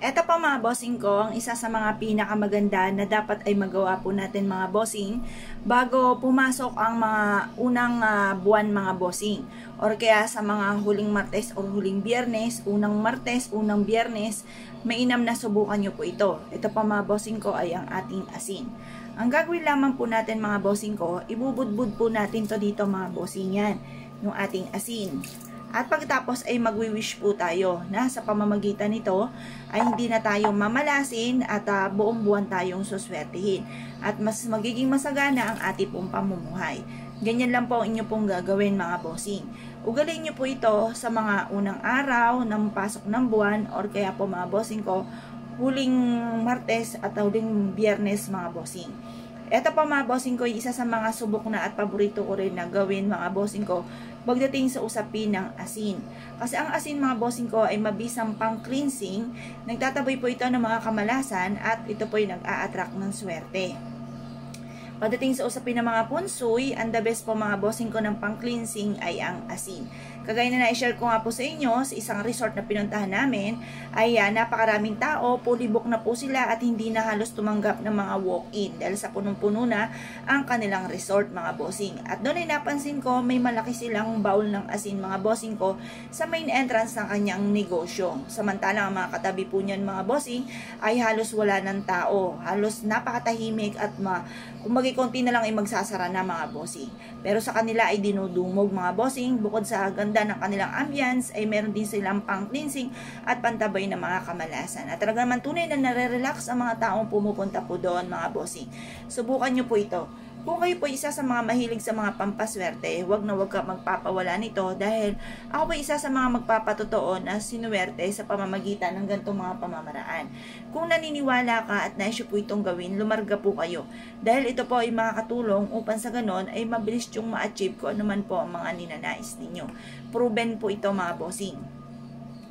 Eto pa mga bossing ko, ang isa sa mga pinakamaganda na dapat ay magawa po natin mga bossing bago pumasok ang mga unang buwan mga bossing. Or kaya sa mga huling Martes o huling Biyernes, unang Martes, unang Biyernes, mainam na subukan nyo po ito. Ito pa mga bossing ko ay ang ating asin. Ang gagawin lamang po natin mga bossing ko, ibubudbud po natin to dito mga bossing yan, yung ating asin. At pagkatapos ay magwi-wish po tayo na sa pamamagitan nito ay hindi na tayo mamalasin at buong buwan tayong suswertihin. At mas magiging masagana ang ating pong pamumuhay. Ganyan lang po ang inyo pong gagawin mga bossing. Ugalin nyo po ito sa mga unang araw ng pasok ng buwan or kaya po mga bossing ko, huling Martes at huling Biyernes mga bossing. Ito pa mga bossing ko, isa sa mga subok na at paborito ko rin na gawin mga bossing ko pagdating sa usapin ng asin. Kasi ang asin mga bossing ko ay mabisang pang cleansing, nagtataboy po ito ng mga kamalasan at ito po ay nag-a-attract ng swerte. Pagdating sa usapin ng mga punsoy, ang the best po mga bossing ko ng pang-cleansing ay ang asin. Kagaya na na-share ko nga po sa inyo, sa isang resort na pinuntahan namin, ay napakaraming tao, fully book na po sila at hindi na halos tumanggap ng mga walk-in dahil sa punong-puno na ang kanilang resort mga bossing. At doon ay napansin ko, may malaki silang bowl ng asin mga bossing ko sa main entrance ng kanyang negosyo. Samantalang ang mga katabi po niyan mga bossing ay halos wala ng tao, halos napakatahimik at kumbaga konti na lang ay magsasara na mga bossing. Pero sa kanila ay dinudumog mga bossing, bukod sa ganda ng kanilang ambience ay meron din silang pang-cleansing at pantabay na mga kamalasan. At talaga naman tunay na nare-relax ang mga taong pumupunta po doon mga bossing. Subukan nyo po ito. Kung kayo po isa sa mga mahilig sa mga pampaswerte, wag na wag ka magpapawala nito dahil ako po isa sa mga magpapatotoo na sinuwerte sa pamamagitan ng ganitong mga pamamaraan. Kung naniniwala ka at naisyo po itong gawin, lumarga po kayo. Dahil ito po ay makakatulong upang sa ganon ay mabilis yung ma-achieve ko anuman po ang mga ninanais ninyo. Proven po ito mga bossing.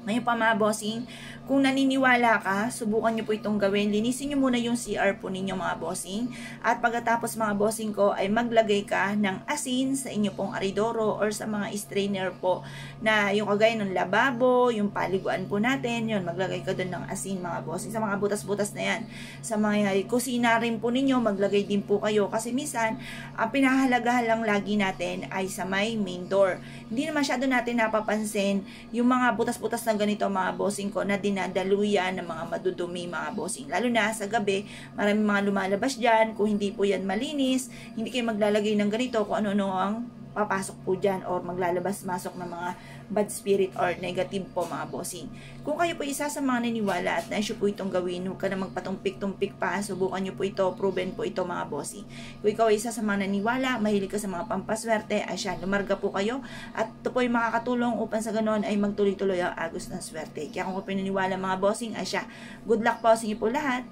Ngayon pa mga bossing, kung naniniwala ka, subukan nyo po itong gawin. Linisin nyo muna yung CR po ninyo mga bossing. At pagkatapos mga bossing ko ay maglagay ka ng asin sa inyo pong aridoro or sa mga strainer po na yung kagaya ng lababo, yung paliguan po natin, yun, maglagay ka doon ng asin mga bossing. Sa mga butas-butas na yan. Sa mga kusina rin po ninyo, maglagay din po kayo. Kasi minsan, ang pinahalagahan lang lagi natin ay sa may main door. Hindi na masyado natin napapansin yung mga butas-butas na ganito mga bossing ko na dinadaluyan ng mga madudumi mga bossing. Lalo na sa gabi, maraming mga lumalabas dyan. Kung hindi po yan malinis, hindi kayo maglalagay ng ganito kung ano-ano ang papasok po dyan or maglalabas-masok ng mga bad spirit or negative po mga bossing. Kung kayo po isa sa mga naniniwala at naisyo po itong gawin, huwag ka na magpatumpik-tumpik pa, subukan nyo po ito, proven po ito mga bossing. Kung ikaw ay isa sa mga naniniwala, mahilig ka sa mga pampaswerte, ay siya, lumarga po kayo at ito po ay makakatulong upang sa ganon ay magtuloy-tuloy ang agos ng swerte. Kaya kung pinaniwala mga bossing, ay siya, good luck po sa inyo po lahat.